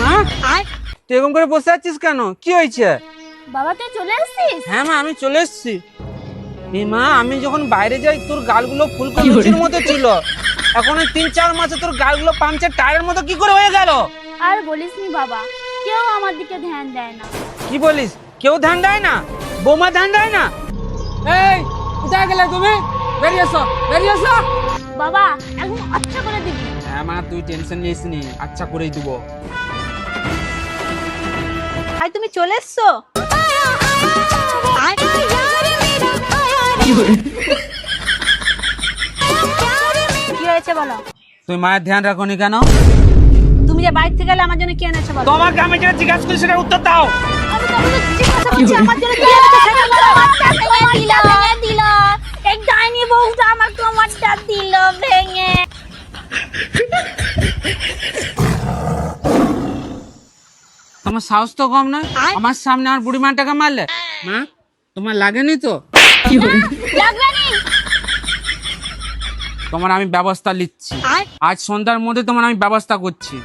মা তুই এরকম করে বসে আছিস কেন? কি হয়েছে? বাবা তুই চলে এসেছিস? হ্যাঁ মা, আমি চলে এসেছি। মা, আমি যখন বাইরে যাই তোর গালগুলো ফুলকপির মতো ছিল, এখন 3-4 মাসে তোর গালগুলো পাঞ্চার টায়ারের মতো কি করে হয়ে গেল? আর বলিস নি বাবা, কেউ আমার দিকে ধ্যান দেয় না। কি বলিস? কেউ ধ্যান দেয় না? বৌমা ধ্যান দেয় না? এই কোথায় গেলে তুমি? বেরিয়ে এসো, বেরিয়ে এসো। বাবা একদম আচ্ছা করে দিবি। হ্যাঁ মা, তুই টেনশন নিস নি, আচ্ছা করেই দেবো। আর তুমি চলে এসছো? কি হয়েছে বলো? তুই মায়ের ধ্যান রাখোনি কেন? তুমি যে বাইরে থেকে গেলে আমার জন্য কি এনেছো বলো? তোমাকে আমি যেটা জিজ্ঞাসা করি সেটার উত্তর দাও। আমি তো আপনাকে জিজ্ঞাসা করছি আমার জন্য কি এনেছো সেটা বলো। আমারটা ভেঙে দিল। এই ডাইনি বউটা আমাকে আমারটা দিল ভেঙে। তোমার সাহস তো কম না, আমার সামনে আমার বুড়ি মাটাকে মারলে। মা, তোমার লাগেনি তো? লাগবে নি। তোমার আমি ব্যবস্থা নিচ্ছি, আজ সন্ধ্যার মধ্যে তোমার আমি ব্যবস্থা করছি।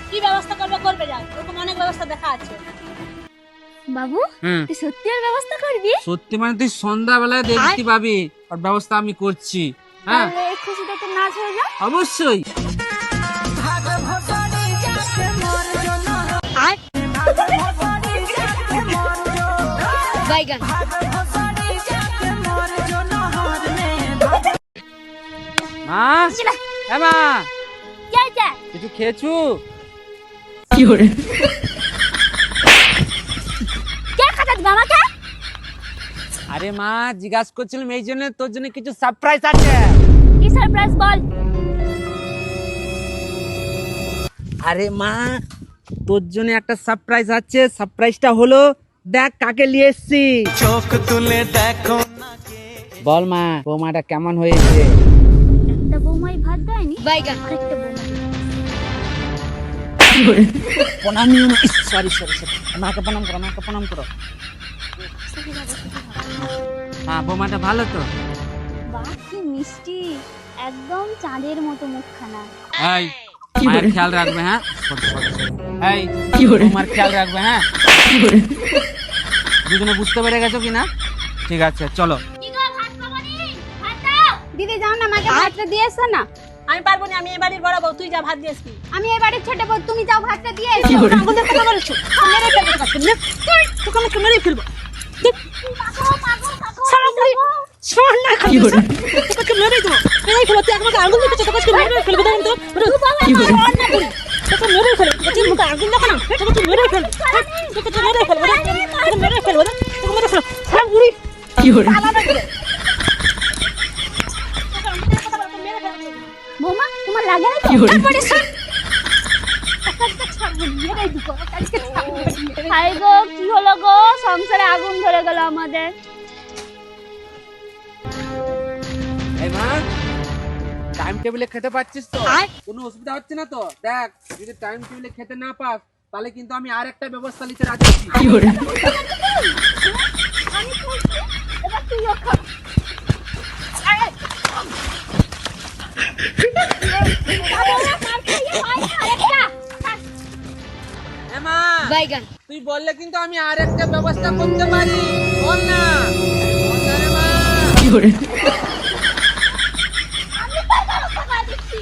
কি ব্যবস্থা করবে যাও, ওরকম অনেক ব্যবস্থা দেখা আছে। বাবু তুই সত্যি এর ব্যবস্থা করবি? সত্যি মানে তুই সন্ধ্যাবেলায় দেখতে পাবি, আর ব্যবস্থা আমি করছি। হ্যাঁ তাহলে এই খুশিতে তো নাচ হয়ে যা। অবশ্যই। বাইগান মা, হ্যাঁ মা, কি হয়েছে? কিছু খেয়েছু? কে খাতা দিবে আমাকে? আরে মা, জিজ্ঞাসা করছিলাম এই জন্য, তোর জন্য কিছু সারপ্রাইজ আছে। কি সারপ্রাইজ বল? আরে মা, তোর জন্য একটা সারপ্রাইজ আছে। সারপ্রাইজটা হলো, দেখ কাকে নিয়ে এসেছি। চোখ তুলে দেখো। বল মা, বৌমাটা কেমন হয়েছে? একটা বৌমাই ভাত দেয়নি, বাইগান আরেকটা বৌমা। প্রণাম। সরি সরি সরি, মাকে প্রণাম করো, মাকে প্রণাম করো। হ্যাঁ, বৌমাটা ভালো তো? বাহ কি মিষ্টি, একদম চাঁদের মতো মুখখানা। এই মায়ের খেয়াল রাখবে। হ্যাঁ এই তোমার খেয়াল রাখবে। হ্যাঁ দুজনে বুঝতে পেরে গেছো কিনা? ঠিক আছে চলো। দিদি যাও না, মাকে ভাতটা দিয়ে এসো না। আমি পারবো না, আমি এই বাড়ির বড় বউ, তুই যা ভাত দিয়ে আসবি। আমি এই বাড়ির ছোট বউ, তুমি যাও ভাতটা দিয়ে এসো। আগুনের কথা বলছো, মেরে ফেলবো তোকে, তোকে আমি মেরে ফেলবো। শোন না, তোকে মেরে দেবো, মেরে ফেলবো। তুই আমাকে আগুন দেখেছো, তোকে মেরে ফেলবো। তোকে মেরে ফেলবো, তোকে মুখে আগুন দেখো না, তোকে মেরে ফেলবো, তোকে মেরে ফেলবো, তোকে মেরে ফেলবো, তোকে মেরে ফেলবো। সব বুড়ি বৌমা তোমার লাগে না তো? তারপরে শোন, হাই গো কি হলো গো, সংসারে আগুন ধরে গেল আমাদের। এই মা, টাইম টেবিলে খেতে পাচ্ছিস তো? কোনো অসুবিধা হচ্ছে না তো? দেখ, যদি টাইম টেবিলে খেতে না পাস তাহলে কিন্তু আমি আর একটা ব্যবস্থা নিতে রাজি আছি। আমি খুশি, এবার তুইও খা। বাইগান তুই বললে কিন্তু আমি আর একটা ব্যবস্থা করতে পারি। বল না, বল না রে মা। আমি তার ব্যবস্থা করে দিচ্ছি।